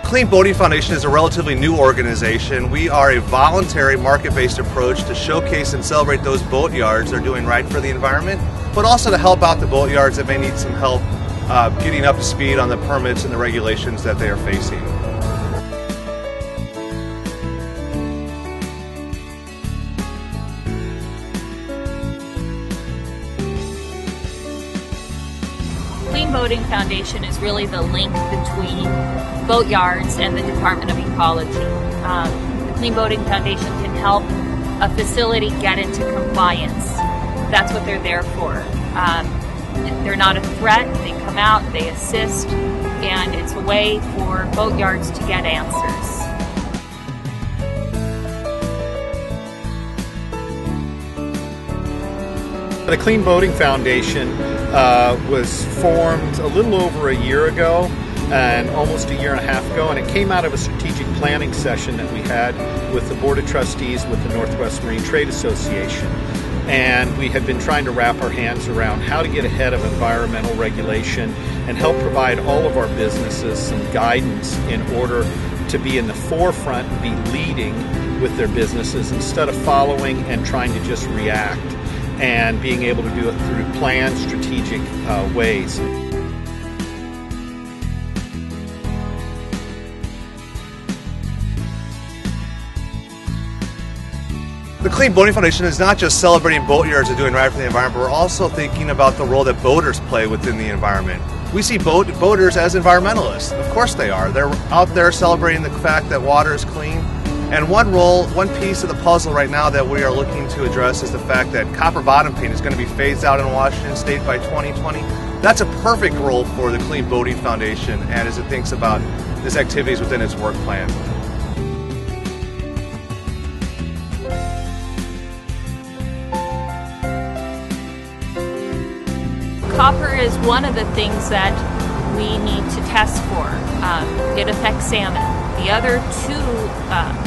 Clean Boating Foundation is a relatively new organization. We are a voluntary market-based approach to showcase and celebrate those boat yards that are doing right for the environment, but also to help out the boat yards that may need some help getting up to speed on the permits and the regulations that they are facing. Clean Boating Foundation is really the link between boat yards and the Department of Ecology. The Clean Boating Foundation can help a facility get into compliance. That's what they're there for. They're not a threat, they come out, they assist, and it's a way for boat yards to get answers. The Clean Boating Foundation was formed a little over a year ago and almost a year and a half ago, and it came out of a strategic planning session that we had with the Board of Trustees with the Northwest Marine Trade Association. And we had been trying to wrap our hands around how to get ahead of environmental regulation and help provide all of our businesses some guidance in order to be in the forefront and be leading with their businesses instead of following and trying to just react, and being able to do it through planned, strategic ways. The Clean Boating Foundation is not just celebrating boat yards and doing right for the environment, but we're also thinking about the role that boaters play within the environment. We see boaters as environmentalists. Of course they are. They're out there celebrating the fact that water is clean. And one piece of the puzzle right now that we are looking to address is the fact that copper bottom paint is going to be phased out in Washington State by 2020. That's a perfect role for the Clean Boating Foundation and as it thinks about its activities within its work plan. Copper is one of the things that we need to test for. It affects salmon. The other two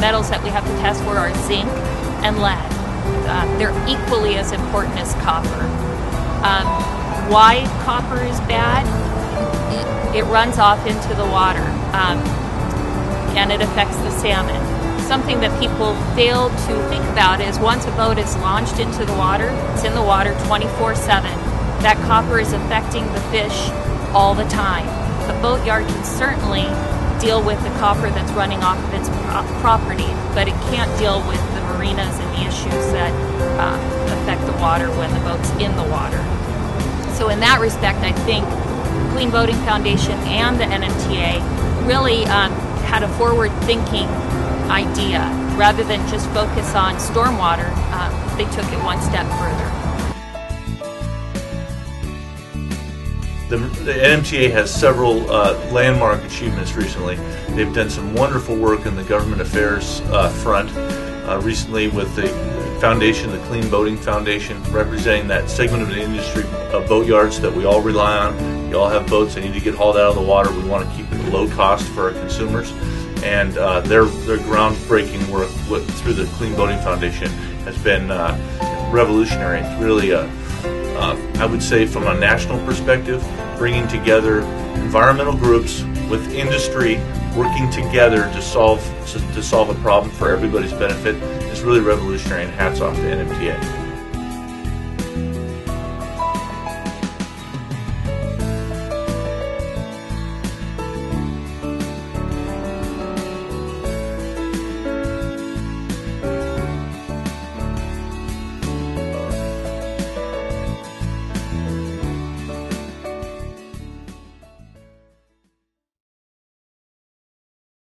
metals that we have to test for are zinc and lead. They're equally as important as copper. Why copper is bad? It runs off into the water and it affects the salmon. Something that people fail to think about is once a boat is launched into the water, it's in the water 24/7. That copper is affecting the fish all the time. A boat yard can certainly deal with the copper that's running off of its property, but it can't deal with the marinas and the issues that affect the water when the boat's in the water. So in that respect, I think Clean Boating Foundation and the NMTA really had a forward-thinking idea. Rather than just focus on stormwater, they took it one step further. The NMTA has several landmark achievements recently. They've done some wonderful work in the government affairs front recently with the foundation, the Clean Boating Foundation, representing that segment of the industry of boat yards that we all rely on. We all have boats, they need to get hauled out of the water. We want to keep it low cost for our consumers. And their groundbreaking work through the Clean Boating Foundation has been revolutionary. It's really I would say from a national perspective, bringing together environmental groups with industry working together to solve a problem for everybody's benefit is really revolutionary, and hats off to NMTA.